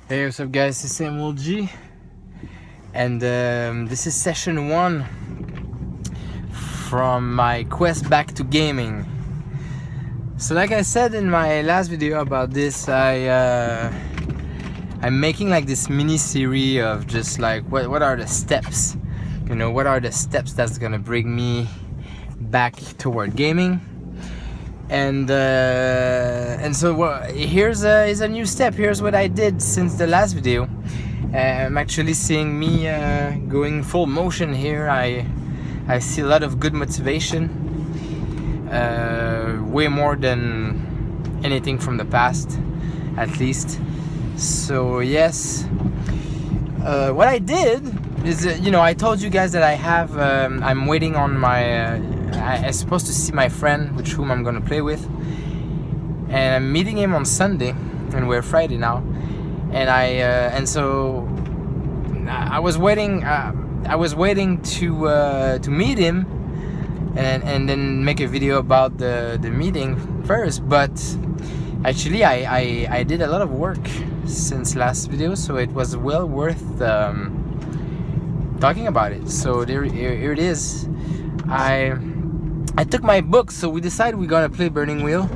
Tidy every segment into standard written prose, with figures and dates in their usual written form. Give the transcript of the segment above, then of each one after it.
Hey, what's up, guys? It's Samuel G, and this is session 1 from my quest back to gaming. So, like I said in my last video about this, I'm making like this mini series of just like what are the steps, what are the steps that's gonna bring me back toward gaming. And so here's a new step. Here's what I did since the last video. I'm actually seeing me going full motion here. I see a lot of good motivation, way more than anything from the past, at least. So yes, what I did is, I told you guys that I'm waiting on my. I'm supposed to see my friend with whom I'm gonna play with, and I'm meeting him on Sunday, and we're Friday now. And so I was waiting. I was waiting to meet him, and then make a video about the meeting first. But actually, I did a lot of work since last video, so it was well worth talking about it. So here it is. I took my book, so we decided we're gonna play Burning Wheel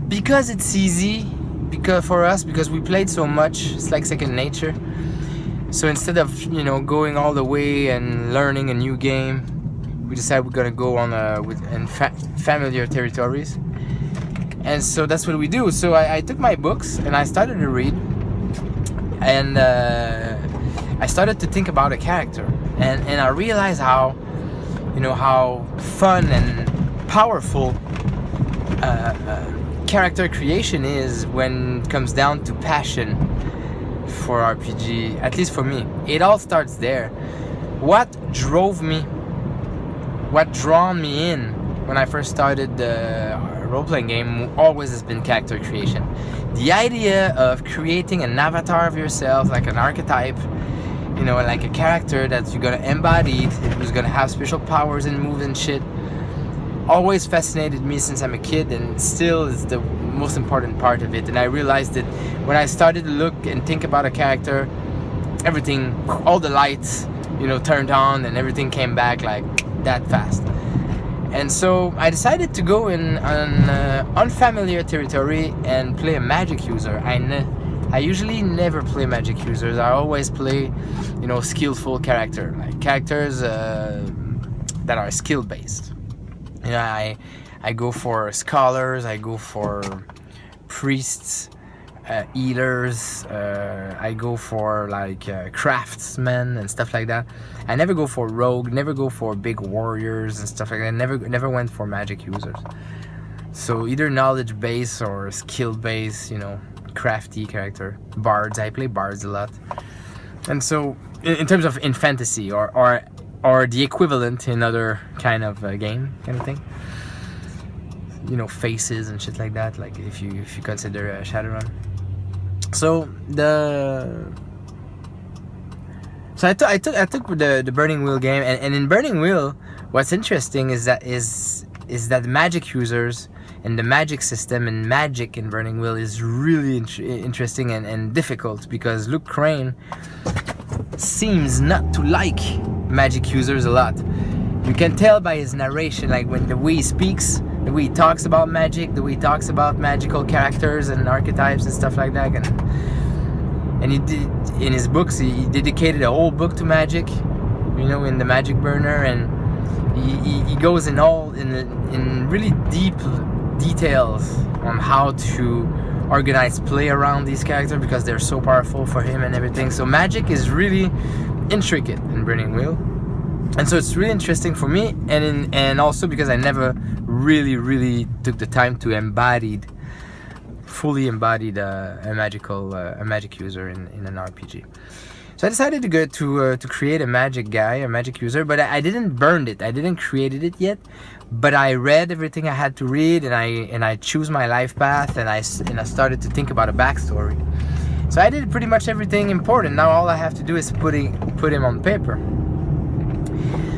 because it's easy. Because we played so much, it's like second nature. So instead of going all the way and learning a new game, we decided we're gonna go on familiar territories. And so that's what we do. So I took my books and I started to read, and I started to think about a character, and I realized how fun and powerful character creation is when it comes down to passion for RPG. At least for me, it all starts there. What drew me in when I first started the role-playing game always has been character creation. The idea of creating an avatar of yourself, like an archetype, like a character that you're gonna embody, who's gonna have special powers and move and shit, always fascinated me since I'm a kid, and still is the most important part of it. And I realized that when I started to look and think about a character, everything, all the lights, turned on, and everything came back like that fast. And so I decided to go in an unfamiliar territory and play a magic user. I usually never play magic users. I always play, skillful characters that are skill based. I go for scholars. I go for priests, healers. I go for craftsmen and stuff like that. I never go for rogue. Never go for big warriors and stuff like that. Never went for magic users. So either knowledge base or skill base. Crafty character. Bards. I play bards a lot. And so in terms of in fantasy or the equivalent in other kind of game kind of thing, faces and shit like that, like if you consider Shadowrun. So I took the Burning Wheel game, and in Burning Wheel, what's interesting is that the magic users and the magic system and magic in Burning Wheel is really interesting and difficult, because Luke Crane seems not to like magic users a lot. You can tell by his narration, like when the way he speaks, the way he talks about magic, the way he talks about magical characters and archetypes and stuff like that. And he did, in his books, he dedicated a whole book to magic, in the Magic Burner, and he goes in really deep details on how to organize play around these characters, because they're so powerful for him and everything. So magic is really intricate in Burning Wheel, and so it's really interesting for me, and also because I never really took the time to fully embodied a magic user in an RPG. So I decided to go to create a magic guy, a magic user, but I didn't burn it. I didn't create it yet, but I read everything I had to read, and I choose my life path, and I started to think about a backstory. So I did pretty much everything important. Now all I have to do is put him on paper.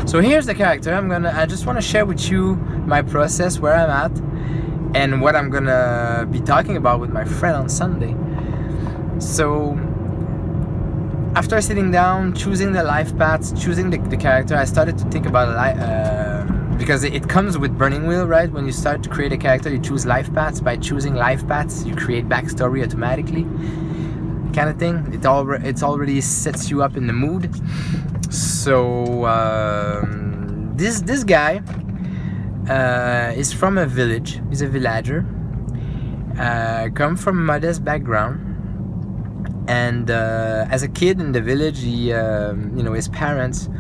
So here's the character. I just want to share with you my process, where I'm at, and what I'm gonna be talking about with my friend on Sunday. So after sitting down, choosing the life paths, choosing the character, I started to think about because it comes with Burning Wheel, right? When you start to create a character, you choose life paths. By choosing life paths, you create backstory automatically, kind of thing. It already sets you up in the mood. So this guy is from a village. He's a villager. Come from a modest background. And as a kid in the village, he, his parents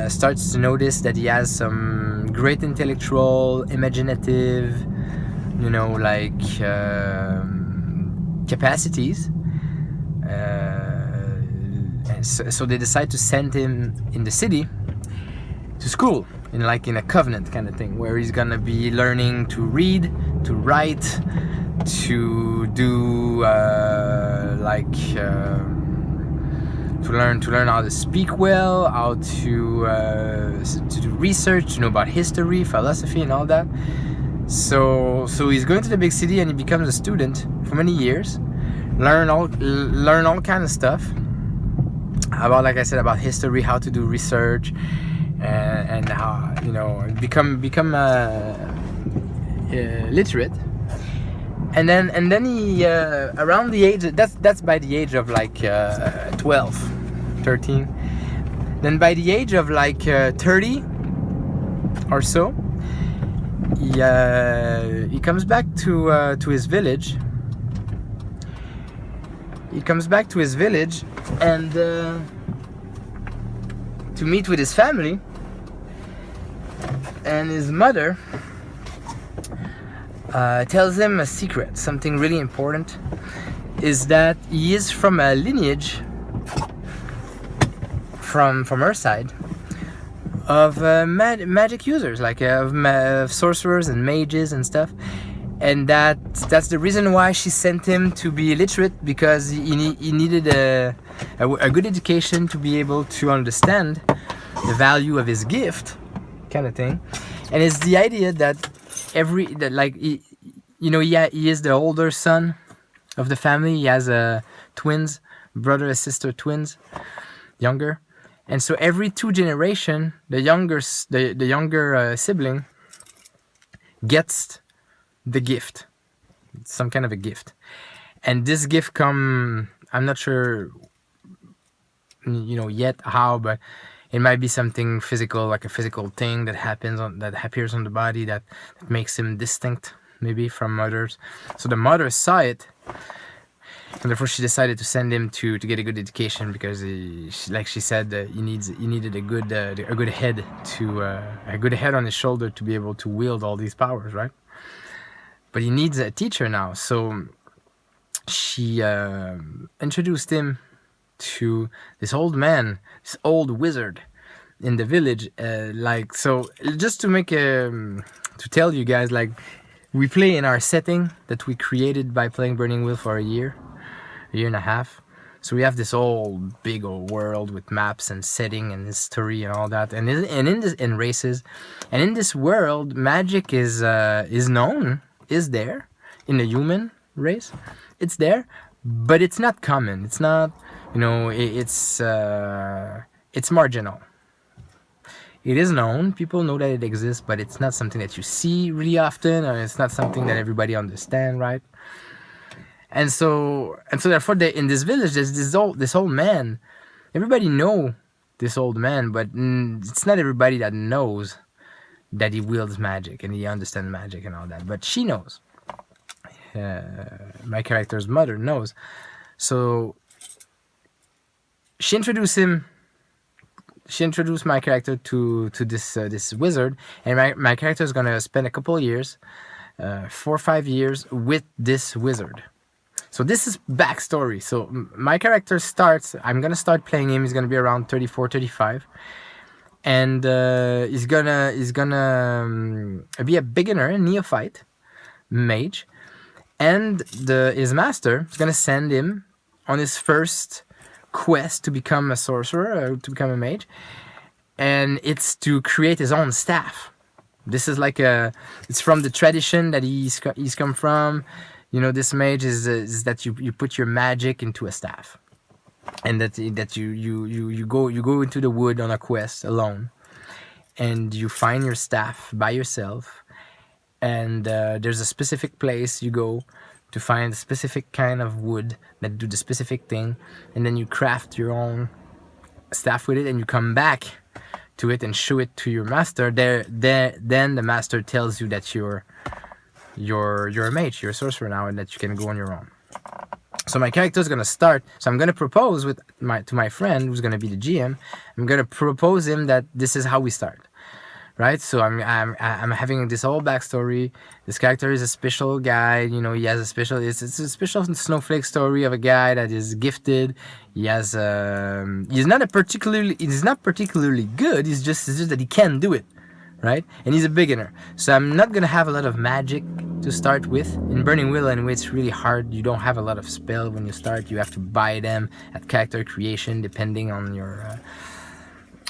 starts to notice that he has some great intellectual, imaginative, capacities. So they decide to send him in the city to school, in a covenant kind of thing, where he's gonna be learning to read, to write, to do to learn how to speak well, how to do research, to know about history, philosophy, and all that. So he's going to the big city, and he becomes a student for many years, learn all kind of stuff about, like I said, about history, how to do research, and how become literate. And then he around the age that's by the age of 12, 13. Then by the age of 30 or so, he comes back to his village. He comes back to his village and to meet with his family. And his mother tells him a secret, something really important, is that he is from a lineage, from her side, of magic users, of sorcerers and mages and stuff. And that's the reason why she sent him to be illiterate, because he needed a good education to be able to understand the value of his gift, kind of thing. And it's the idea that he is the older son of the family. He has twins, brother and sister, twins, younger. And so every 2 generations, the younger sibling gets the gift, some kind of a gift. And this gift I'm not sure yet how, but it might be something physical, like a physical thing that appears on the body that makes him distinct, maybe, from others. So the mother saw it, and therefore she decided to send him to get a good education, because like she said, he needed a good head a good head on his shoulder to be able to wield all these powers, right? But he needs a teacher now. So she introduced him to this old man, this old wizard in the village. So just to make to tell you guys, we play in our setting that we created by playing Burning Wheel for a year and a half. So we have this old big old world with maps and setting and history and all that, and in races, and in this world, magic is known, is there in the human race. It's there, but it's not common. It's not, it's marginal. It is known. People know that it exists, but it's not something that you see really often, or it's not something that everybody understands, right? And so therefore, in this village, there's this old man. Everybody know this old man, but it's not everybody that knows that he wields magic and he understands magic and all that. But she knows. My character's mother knows. So she introduced my character to this wizard, and my character is gonna spend a couple of years, 4 or 5 years, with this wizard. So this is backstory. So my character I'm gonna start playing him. He's gonna be around 34, 35, and he's gonna be a beginner, a neophyte mage, and his master is gonna send him on his first quest to become a sorcerer, to become a mage, and it's to create his own staff. This is it's from the tradition that he's come from. This mage is that you put your magic into a staff, and that you go into the wood on a quest alone, and you find your staff by yourself, and there's a specific place you go to find a specific kind of wood that do the specific thing, and then you craft your own staff with it, and you come back to it and show it to your master. Then the master tells you that you're a mage, you're a sorcerer now, and that you can go on your own. So my character is gonna start. So I'm gonna propose to my friend who's gonna be the GM. I'm gonna propose him that this is how we start. Right, so I'm having this whole backstory. This character is a special guy. He has a special. It's a special snowflake story of a guy that is gifted. He has. He's not particularly good. It's just that he can do it, right? And he's a beginner. So I'm not gonna have a lot of magic to start with. In Burning Wheel, anyway, it's really hard. You don't have a lot of spell when you start. You have to buy them at character creation, depending on your.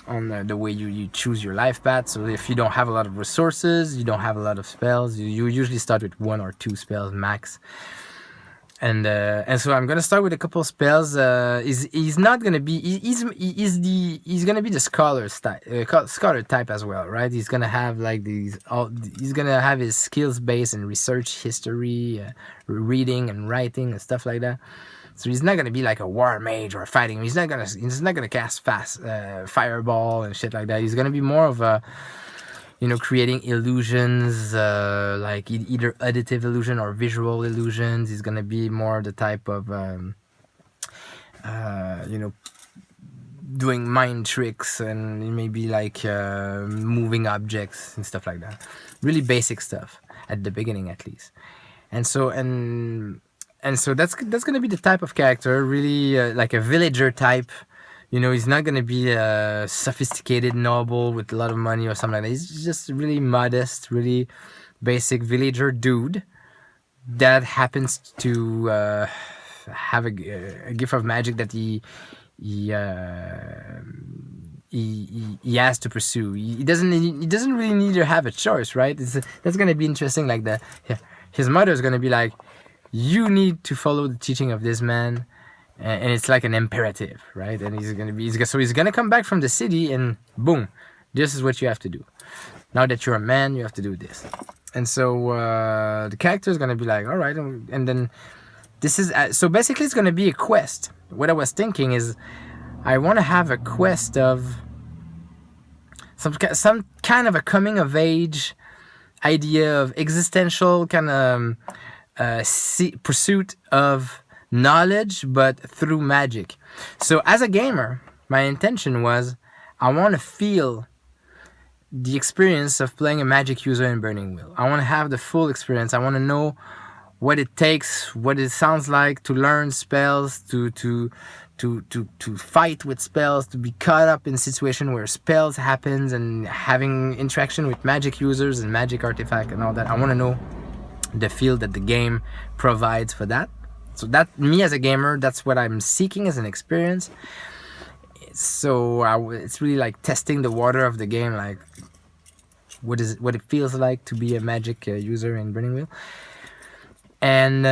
On the way you choose your life path. So if you don't have a lot of resources, you don't have a lot of spells, you usually start with 1 or 2 spells max. And so I'm gonna start with a couple of spells. He's not gonna be he's gonna be the scholar type as well, right? He's gonna have like he's gonna have his skills base in research, history, reading and writing and stuff like that. So he's not gonna be like a war mage or a fighting. He's not gonna cast fast fireball and shit like that. He's gonna be more of a, creating illusions, like either additive illusion or visual illusions. He's gonna be more the type of, doing mind tricks and maybe like moving objects and stuff like that. Really basic stuff at the beginning, at least. And so that's gonna be the type of character, really like a villager type. He's not gonna be a sophisticated noble with a lot of money or something like that. He's just really modest, really basic villager dude that happens to have a gift of magic that he has to pursue. He doesn't really need to have a choice, right? That's gonna be interesting. Like his mother is gonna be like, you need to follow the teaching of this man, and it's like an imperative, right? And he's gonna come back from the city, and boom, this is what you have to do. Now that you're a man, you have to do this. And so the character is gonna be like, all right, and then this is so basically it's gonna be a quest. What I was thinking is, I want to have a quest of some kind of a coming of age idea of existential kind of. Pursuit of knowledge, but through magic. So as a gamer, my intention was, I want to feel the experience of playing a magic user in Burning Wheel. I want to have the full experience. I want to know what it takes, what it sounds like to learn spells, to fight with spells, to be caught up in a situation where spells happens and having interaction with magic users and magic artifact and all that. I want to know the feel that the game provides for that. So that, me as a gamer, that's what I'm seeking as an experience. So it's really like testing the water of the game, like what it feels like to be a magic user in Burning Wheel. And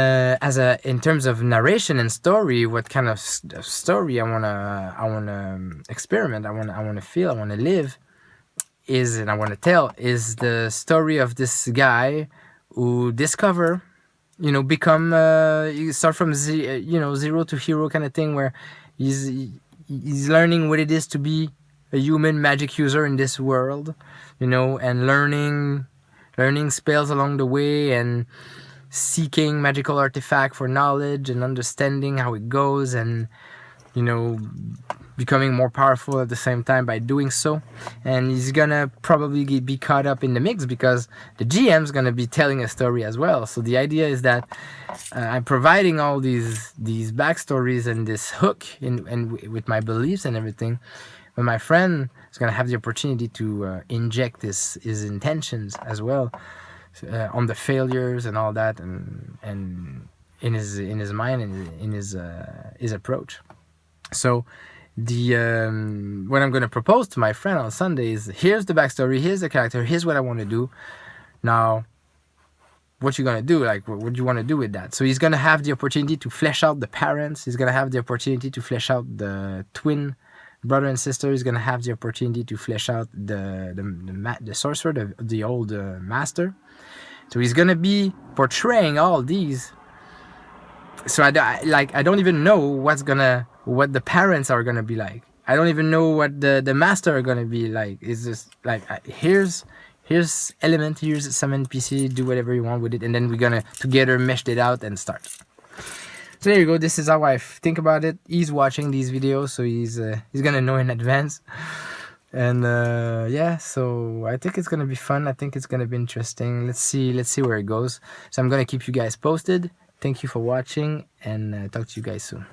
in terms of narration and story, what kind of story I wanna experiment, I wanna feel, I wanna live, and I wanna tell is the story of this guy who become you start from zero to hero kind of thing, where he's learning what it is to be a human magic user in this world, and learning spells along the way, and seeking magical artifact for knowledge and understanding how it goes, and becoming more powerful at the same time by doing so. And he's gonna probably be caught up in the mix because the GM's gonna be telling a story as well. So the idea is that I'm providing all these backstories and this hook and with my beliefs and everything, but my friend is gonna have the opportunity to inject his intentions as well, on the failures and all that, and in his mind and in his approach. So what I'm going to propose to my friend on Sunday is, here's the backstory, here's the character, here's what I want to do. Now, what you're gonna do, like what you want to do with that. So he's gonna have the opportunity to flesh out the parents. He's gonna have the opportunity to flesh out the twin brother and sister. He's gonna have the opportunity to flesh out the sorcerer, the old master. So he's gonna be portraying all these. So I don't even know what the parents are gonna be like. I don't even know what the master are gonna be like. It's just like here's element, here's some NPC, do whatever you want with it, and then we're gonna together mesh it out and start. So there you go. This is how I think about it. He's watching these videos, so he's gonna know in advance. And yeah, so I think it's gonna be fun. I think it's gonna be interesting. Let's see where it goes. So I'm gonna keep you guys posted. Thank you for watching, and talk to you guys soon.